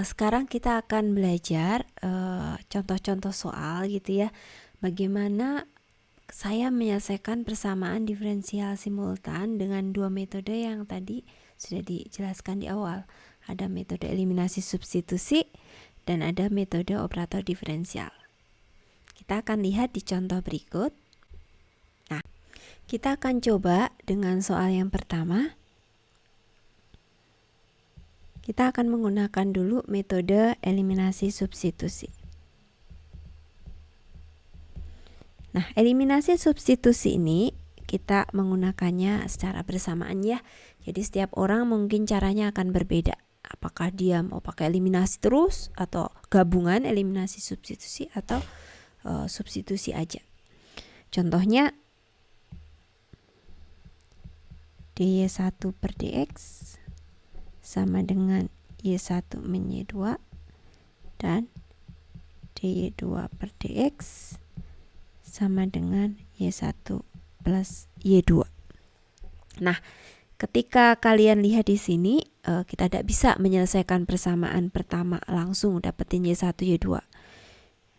Sekarang kita akan belajar contoh-contoh soal gitu ya. Bagaimana saya menyelesaikan persamaan diferensial simultan dengan dua metode yang tadi sudah dijelaskan di awal. Ada metode eliminasi substitusi dan ada metode operator diferensial. Kita akan lihat di contoh berikut. Nah, kita akan coba dengan soal yang pertama. Kita akan menggunakan dulu metode eliminasi substitusi. Nah, eliminasi substitusi ini kita menggunakannya secara bersamaan ya. Jadi setiap orang mungkin caranya akan berbeda. Apakah dia mau pakai eliminasi terus atau gabungan eliminasi substitusi atau substitusi aja. Contohnya dy1 per dx sama dengan y1 min y2 dan dy2 per dx sama dengan y1 plus y2. Nah, ketika kalian lihat di sini, kita tidak bisa menyelesaikan persamaan pertama langsung dapetin y1 y2.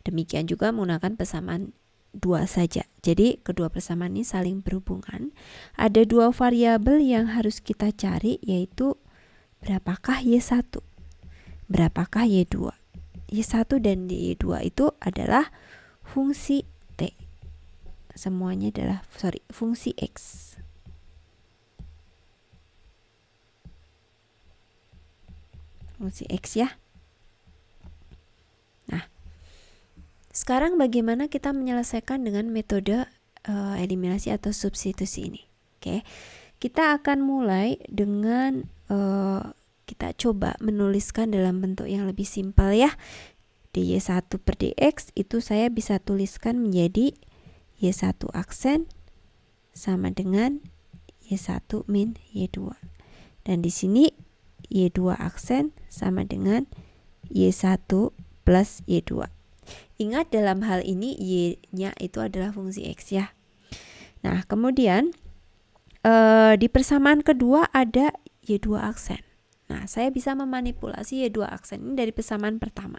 Demikian juga menggunakan persamaan 2 saja. Jadi kedua persamaan ini saling berhubungan. Ada dua variabel yang harus kita cari, yaitu berapakah y1, berapakah y2. Y1 dan y2 itu adalah fungsi t. Semuanya adalah fungsi x. Fungsi x ya. Nah, sekarang bagaimana kita menyelesaikan dengan metode eliminasi atau substitusi ini? Oke. Kita akan mulai dengan kita coba menuliskan dalam bentuk yang lebih simpel ya. dy1 per dx itu saya bisa tuliskan menjadi y1 aksen sama dengan y1 min y2. Dan di sini y2 aksen sama dengan y1 plus y2. Ingat dalam hal ini y-nya itu adalah fungsi x ya. Nah, kemudian di persamaan kedua ada y2 aksen. Nah, saya bisa memanipulasi y2 aksen ini dari persamaan pertama.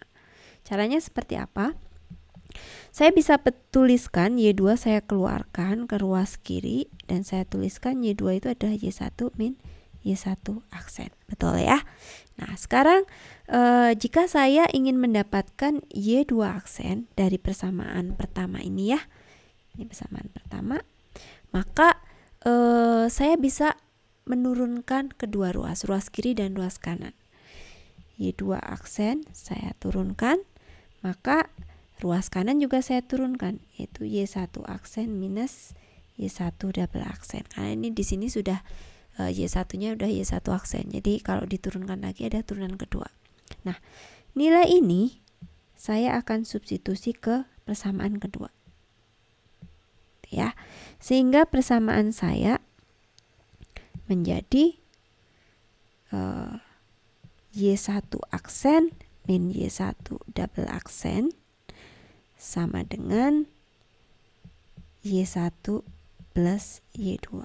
Caranya seperti apa? Saya bisa tuliskan y2 saya keluarkan ke ruas kiri dan saya tuliskan y2 itu adalah y1 min y1 aksen. Betul ya? Nah, sekarang jika saya ingin mendapatkan y2 aksen dari persamaan pertama ini ya. Ini persamaan pertama. Maka saya bisa menurunkan kedua ruas kiri dan ruas kanan. Y2 aksen saya turunkan, maka ruas kanan juga saya turunkan, yaitu y1 aksen minus y1 double aksen. Karena ini di sini sudah y1-nya udah y1 aksen. Jadi kalau diturunkan lagi ada turunan kedua. Nah, nilai ini saya akan substitusi ke persamaan kedua. Ya. Sehingga persamaan saya menjadi y1 aksen min y1 double aksen sama dengan y1 plus y2.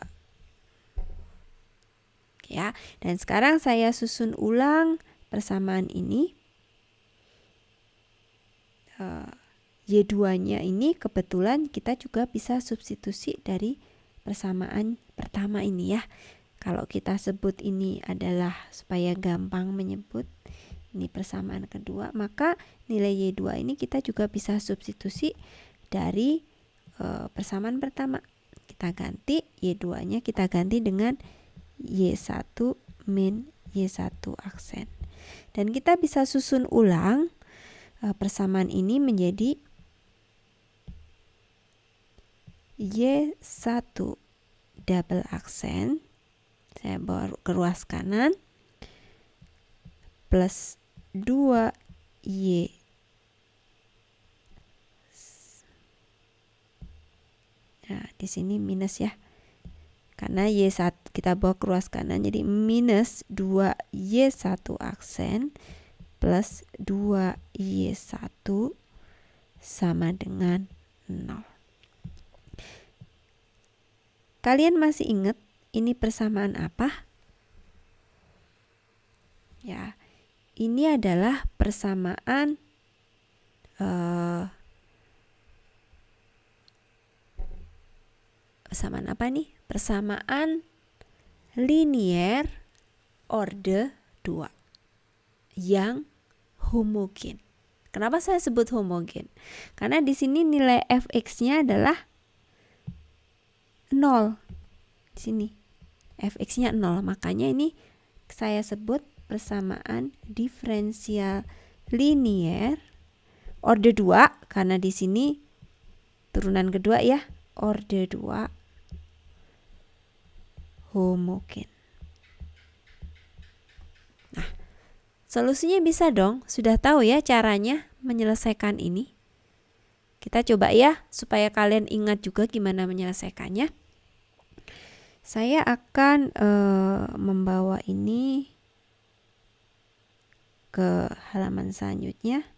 Ya, dan sekarang saya susun ulang persamaan ini. Y2-nya ini kebetulan kita juga bisa substitusi dari persamaan pertama ini ya. Kalau kita sebut ini adalah supaya gampang menyebut ini persamaan kedua, maka nilai Y2 ini kita juga bisa substitusi dari persamaan pertama. Kita ganti Y2-nya kita ganti dengan Y1 min Y1 aksen. Dan kita bisa susun ulang persamaan ini menjadi Y1 double aksen, saya bawa ke ruas kanan, plus 2y nah di sini minus ya, karena y1 kita bawa ke ruas kanan, jadi minus 2y1 aksen plus 2y1 sama dengan 0. Kalian masih ingat ini persamaan apa? Ya, ini adalah persamaan persamaan apa nih? Persamaan linear orde 2 yang homogen. Kenapa saya sebut homogen? Karena di sini nilai fx-nya adalah 0. Di sini fx-nya 0, makanya ini saya sebut persamaan diferensial linear orde 2 karena di sini turunan kedua ya, orde 2 homogen. Nah, solusinya bisa dong, sudah tahu ya caranya menyelesaikan ini. Kita coba ya, supaya kalian ingat juga gimana menyelesaikannya. Saya akan membawa ini ke halaman selanjutnya.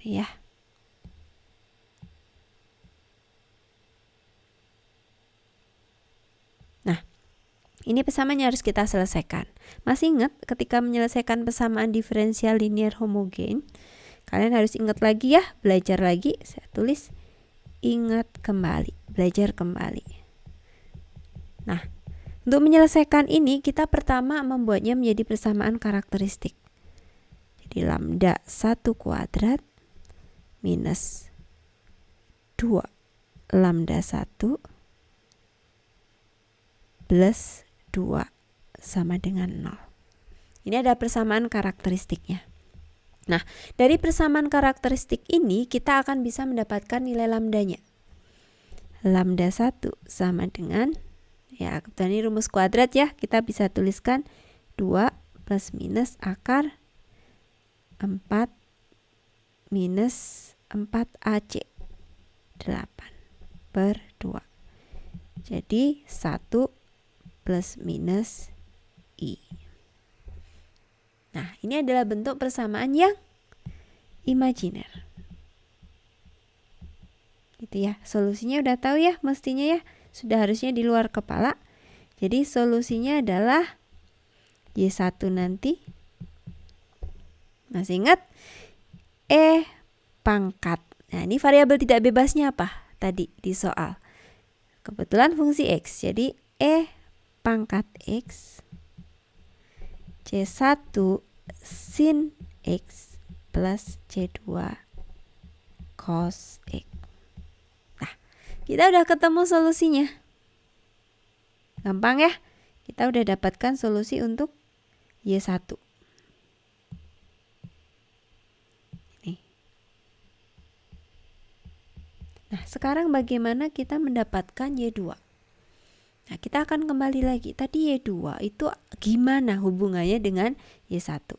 Ya. Nah, ini persamaan yang harus kita selesaikan. Masih ingat ketika menyelesaikan persamaan diferensial linear homogen, kalian harus ingat lagi ya, belajar lagi. Saya tulis ingat kembali, belajar kembali. Nah, untuk menyelesaikan ini kita pertama membuatnya menjadi persamaan karakteristik. Jadi lambda 1 kuadrat minus 2 lambda 1 plus 2 sama dengan 0. Ini ada persamaan karakteristiknya. Nah, dari persamaan karakteristik ini kita akan bisa mendapatkan nilai lambdanya. Lambda 1 sama dengan, ya kebetulan ini rumus kuadrat ya, kita bisa tuliskan 2 plus minus akar 4 minus 4AC 8/2. Jadi 1 plus minus I. Nah, ini adalah bentuk persamaan yang imajiner. Gitu ya. Solusinya udah tahu ya, mestinya ya. Sudah harusnya di luar kepala. Jadi solusinya adalah Y1 nanti. Masih ingat? E pangkat. Nah, ini variabel tidak bebasnya apa? Tadi di soal. Kebetulan fungsi X. Jadi E pangkat X C1 sin X plus C2 cos X. Nah, kita udah ketemu solusinya. Gampang ya? Kita udah dapatkan solusi untuk Y1. Nah, sekarang bagaimana kita mendapatkan Y2? Nah, kita akan kembali lagi. Tadi Y2 itu gimana hubungannya dengan Y1?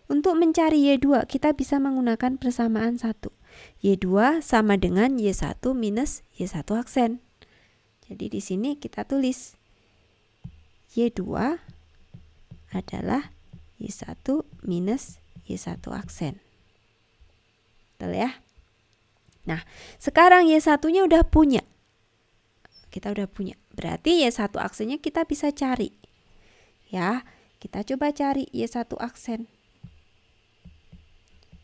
Untuk mencari Y2, kita bisa menggunakan persamaan 1. Y2 sama dengan Y1 minus Y1 aksen. Jadi di sini kita tulis Y2 adalah Y1 minus Y1 aksen. Betul ya? Nah, sekarang Y1-nya udah punya. Kita udah punya. Berarti Y1 aksennya kita bisa cari. Ya, kita coba cari Y1 aksen.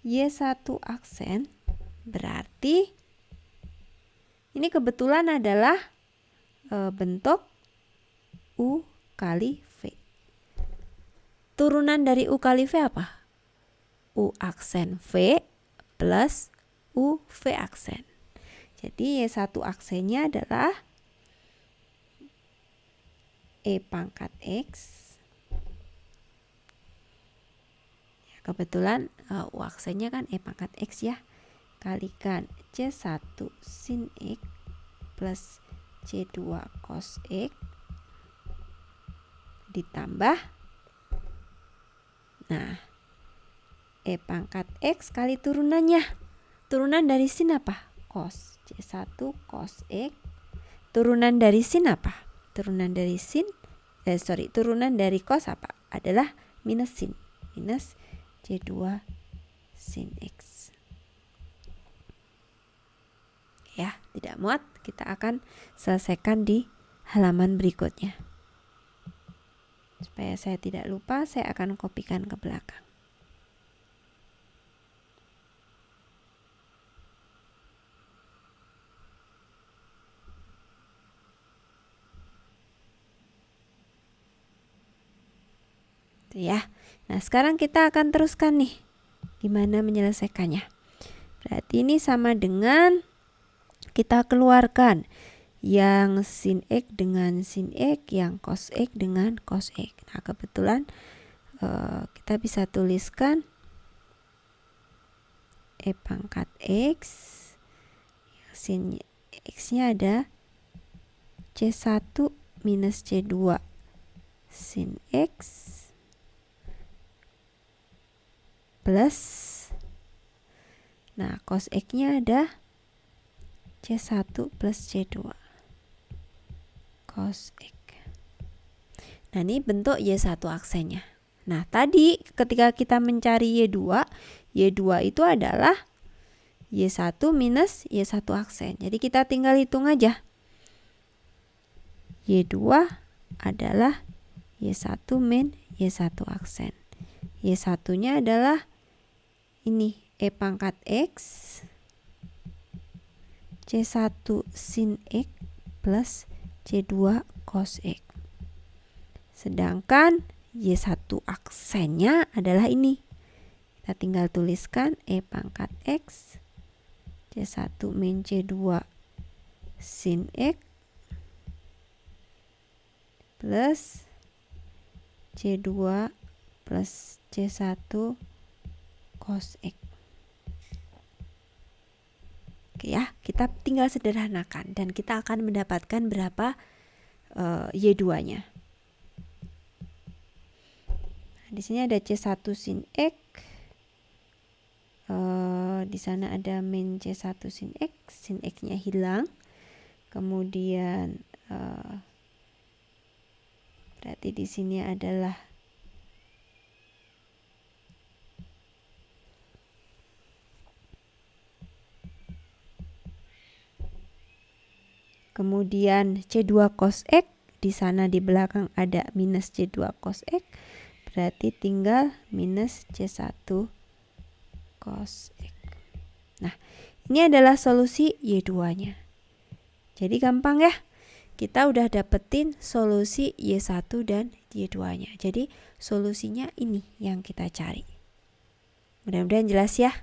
Y1 aksen berarti ini kebetulan adalah bentuk U kali V. Turunan dari U kali V apa? U aksen V plus U V aksen. Jadi Y1 aksennya adalah E pangkat X. Ya, kebetulan U aksennya kan E pangkat X ya. Kalikan C1 sin X plus C2 cos X ditambah, nah, E pangkat X kali turunannya. Turunan dari sin apa? Cos. C1 cos X. Turunan dari sin apa? Turunan dari sin, turunan dari cos apa? Adalah minus sin. Minus C2 sin X. ya, tidak muat. Kita akan selesaikan di halaman berikutnya. Supaya saya tidak lupa, saya akan kopikan ke belakang. Itu ya. Nah, sekarang kita akan teruskan nih gimana menyelesaikannya. Berarti ini sama dengan kita keluarkan yang sin X dengan sin X, yang cos X dengan cos X. Nah, kebetulan kita bisa tuliskan E pangkat X, sin X-nya ada C1 minus C2 sin X plus, nah cos X-nya ada C1 plus C2 cos X. Nah, ini bentuk Y1 aksennya. Nah, tadi ketika kita mencari Y2, Y2 itu adalah Y1 minus Y1 aksen. Jadi kita tinggal hitung aja. Y2 adalah Y1 min Y1 aksen. Y1-nya adalah ini E pangkat X C1 sin X plus C2 cos X. Sedangkan Y1 aksennya adalah ini. Kita tinggal tuliskan E pangkat X C1 min C2 sin X plus C2 plus C1 cos X. Oke ya, kita tinggal sederhanakan dan kita akan mendapatkan berapa Y2-nya. Nah, di sini ada C1 sin X. Di sana ada min C1 sin X-nya hilang. Kemudian berarti di sini adalah kemudian C2 cos X, di sana di belakang ada minus C2 cos X, berarti tinggal minus C1 cos X. Nah, ini adalah solusi Y2-nya. Jadi gampang ya. Kita udah dapetin solusi Y1 dan Y2-nya. Jadi solusinya ini yang kita cari. Mudah-mudahan jelas ya.